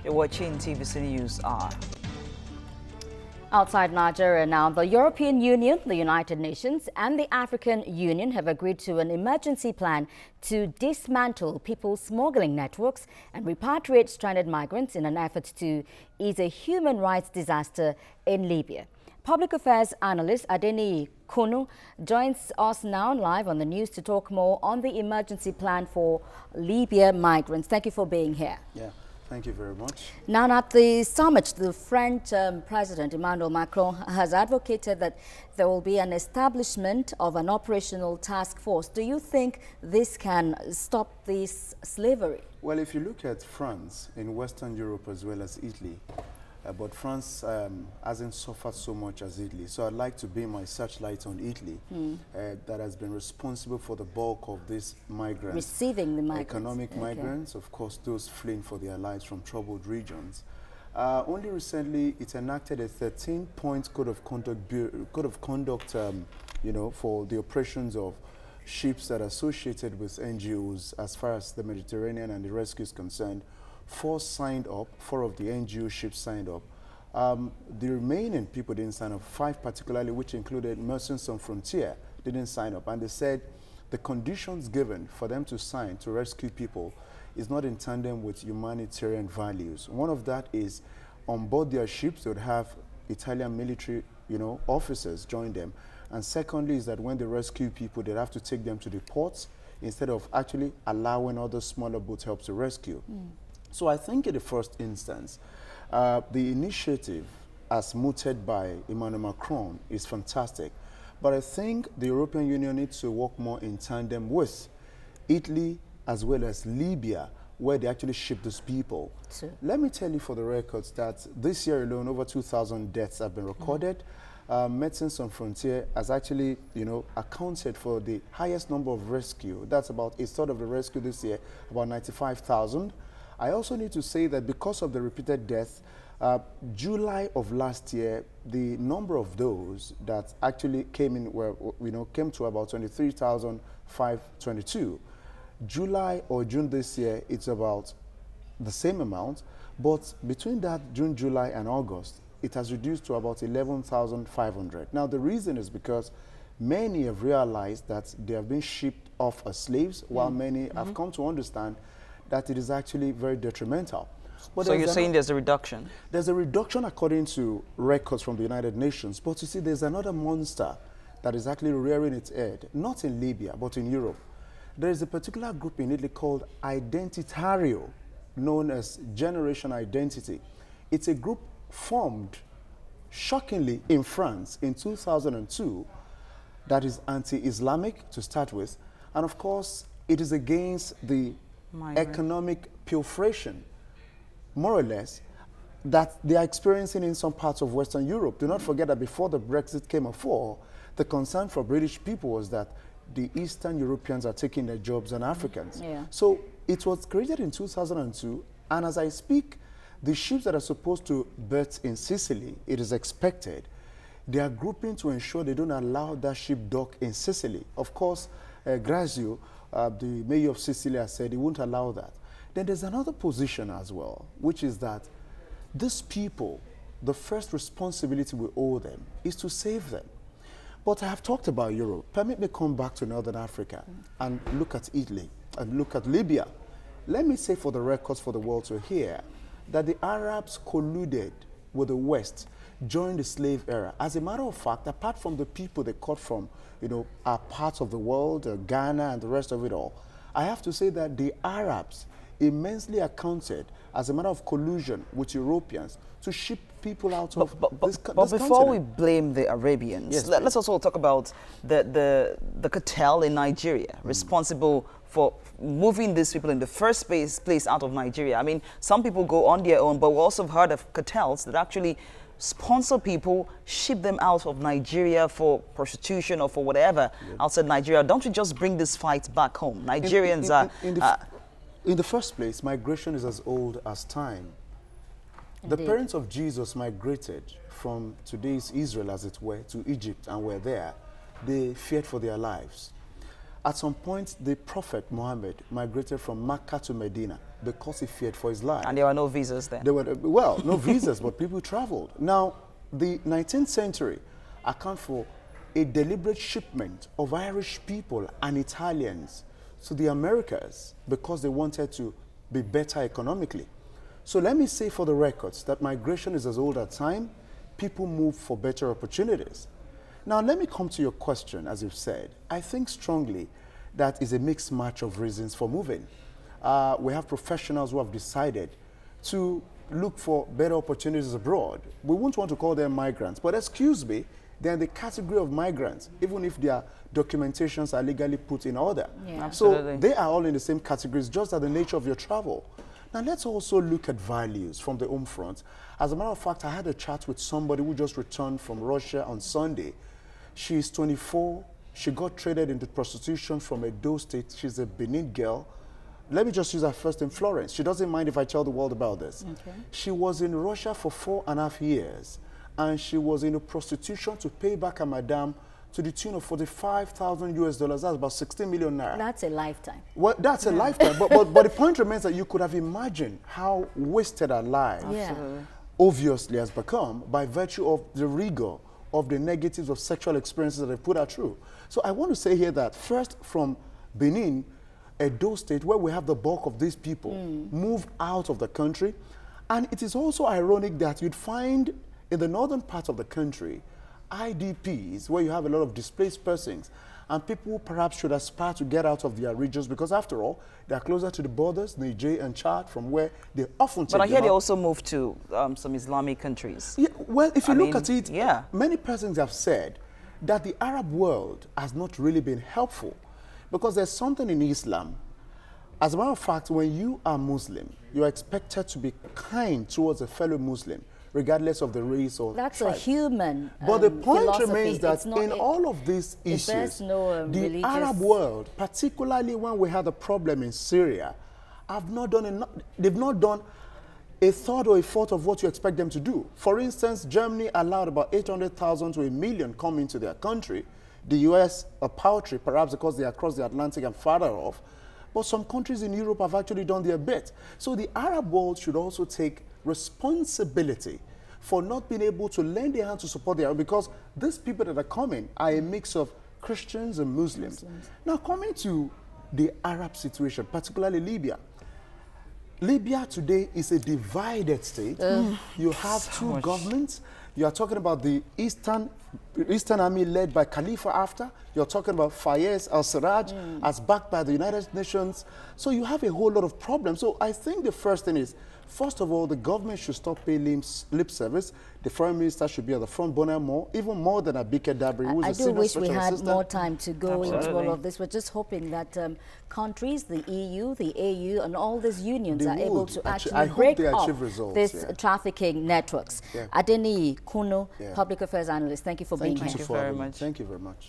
You're watching TVC News Hour. Outside Nigeria now, the European Union, the United Nations and the African Union have agreed to an emergency plan to dismantle people smuggling networks and repatriate stranded migrants in an effort to ease a human rights disaster in Libya. Public affairs analyst Adeniyi Kunnu joins us now live on the news to talk more on the emergency plan for Libya migrants. Thank you for being here. Yeah. Thank you very much. Now, at the summit, the French President Emmanuel Macron has advocated that there will be an establishment of an operational task force. Do you think this can stop this slavery? Well, if you look at France in Western Europe as well as Italy, but France hasn't suffered so much as Italy. So I'd like to beam my searchlight on Italy that has been responsible for the bulk of these migrants. Receiving the migrants. Economic migrants, of course, those fleeing for their lives from troubled regions. Only recently, it enacted a 13-point code of conduct, you know, for the operations of ships that are associated with NGOs as far as the Mediterranean and the rescue is concerned. 4 signed up, 4 of the NGO ships signed up. The remaining people didn't sign up, 5 particularly, which included Migrants Sans Frontières, didn't sign up. And they said the conditions given for them to sign to rescue people is not in tandem with humanitarian values. One of that is on board their ships, they would have Italian military, you know, officers join them. And secondly is that when they rescue people, they'd have to take them to the ports instead of actually allowing other smaller boats help to rescue. So I think in the first instance, the initiative as mooted by Emmanuel Macron is fantastic. But I think the European Union needs to work more in tandem with Italy as well as Libya, where they actually ship these people. Sure. Let me tell you for the records that this year alone, over 2,000 deaths have been recorded. Médecins Sans Frontières has actually, you know, accounted for the highest number of rescue. That's about a third of the rescue this year, about 95,000. I also need to say that because of the repeated deaths, July of last year, the number of those that actually came in were, you know, came to about 23,522. July or June this year, it's about the same amount, but between that June, July, and August, it has reduced to about 11,500. Now, the reason is because many have realized that they have been shipped off as slaves, while many have come to understand that it is actually very detrimental. But so you're saying there's a reduction? There's a reduction according to records from the United Nations. But you see, there's another monster that is actually rearing its head, not in Libya, but in Europe. There is a particular group in Italy called Identitario, known as Generation Identity. It's a group formed, shockingly, in France in 2002 that is anti-Islamic to start with. And of course, it is against the economic pilferation, more or less, that they are experiencing in some parts of Western Europe. Do not forget that before the Brexit came afore, the concern for British people was that the Eastern Europeans are taking their jobs on Africans. So it was created in 2002, and as I speak, the ships that are supposed to berth in Sicily, it is expected, they are grouping to ensure they don't allow that ship dock in Sicily. Of course, Grazio, the mayor of Sicily, has said he won't allow that. Then there's another position as well, which is that these people, the first responsibility we owe them is to save them. But I have talked about Europe. Permit me come back to Northern Africa and look at Italy and look at Libya. Let me say for the records for the world to hear that the Arabs colluded with the West during the slave era. As a matter of fact, apart from the people they caught from, you know, our parts of the world, Ghana and the rest of it all, I have to say that the Arabs immensely accounted as a matter of collusion with Europeans to ship people out of this But before we blame the Arabians, let's also talk about the cartel in Nigeria responsible for moving these people in the first place out of Nigeria. I mean, some people go on their own, but we also have heard of cartels that actually sponsor people, ship them out of Nigeria for prostitution or for whatever outside Nigeria. Don't we just bring this fight back home? Nigerians in the first place, migration is as old as time. Indeed. The parents of Jesus migrated from today's Israel, as it were, to Egypt and were there. They feared for their lives. At some point, the Prophet Muhammad migrated from Mecca to Medina because he feared for his life. And there were no visas then? There were, well, no visas, but people traveled. Now, the 19th century account for a deliberate shipment of Irish people and Italians to the Americas because they wanted to be better economically. So let me say for the records that migration is as old as time. People move for better opportunities. Now, let me come to your question, as you've said. I think strongly that is a mixed match of reasons for moving. We have professionals who have decided to look for better opportunities abroad. We won't want to call them migrants, but excuse me, they're in the category of migrants, even if their documentations are legally put in order. Yeah. Absolutely. So they are all in the same categories, just as the nature of your travel. Now, let's also look at values from the home front. As a matter of fact, I had a chat with somebody who just returned from Russia on Sunday. She's 24. She got traded into prostitution from Edo State. She's a Benin girl. Let me just use her first name, Florence. She doesn't mind if I tell the world about this. Okay. She was in Russia for 4.5 years, and she was in a prostitution to pay back her madam to the tune of 45,000 US dollars. That's about 16 million naira. That's a lifetime. Well, that's a lifetime. But the point remains that you could have imagined how wasted her life obviously has become by virtue of the rigor of the negatives of sexual experiences that they put her through. So I want to say here that first from Benin, Edo State, where we have the bulk of these people, move out of the country. And it is also ironic that you'd find in the northern part of the country, IDPs, where you have a lot of displaced persons, and people who perhaps should aspire to get out of their regions because, after all, they are closer to the borders, Niger and Chad, from where they often take. But I hear they also moved to some Islamic countries. Yeah, well, if you look at it, many persons have said that the Arab world has not really been helpful because there's something in Islam. As a matter of fact, when you are Muslim, you're expected to be kind towards a fellow Muslim, regardless of the race or That's tribe. a human But the point philosophy. remains that in all of these issues, the Arab world, particularly when we had a problem in Syria, have not done enough. They've not done a third or a fourth of what you expect them to do. For instance, Germany allowed about 800,000 to 1 million come into their country. The US, a paltry, perhaps because they are across the Atlantic and farther off. But some countries in Europe have actually done their bit. So the Arab world should also take responsibility for not being able to lend their hand to support their, because these people that are coming are a mix of Christians and Muslims. Now, coming to the Arab situation, particularly Libya. Libya today is a divided state. You have two governments. You are talking about the Eastern Army led by Khalifa Haftar. You're talking about Fayez al-Sarraj as backed by the United Nations. So you have a whole lot of problems. So I think the first thing is, first of all, the government should stop paying lip service. The foreign minister should be at the front burner more, even more than Abike Dabri, who is a senior special assistant. I do wish we had more time to go into all of this. We're just hoping that countries, the EU, the AU, and all these unions are able to actually break up this trafficking networks. Adeniyi Kunnu, public affairs analyst, thank you for being here. Thank you very much.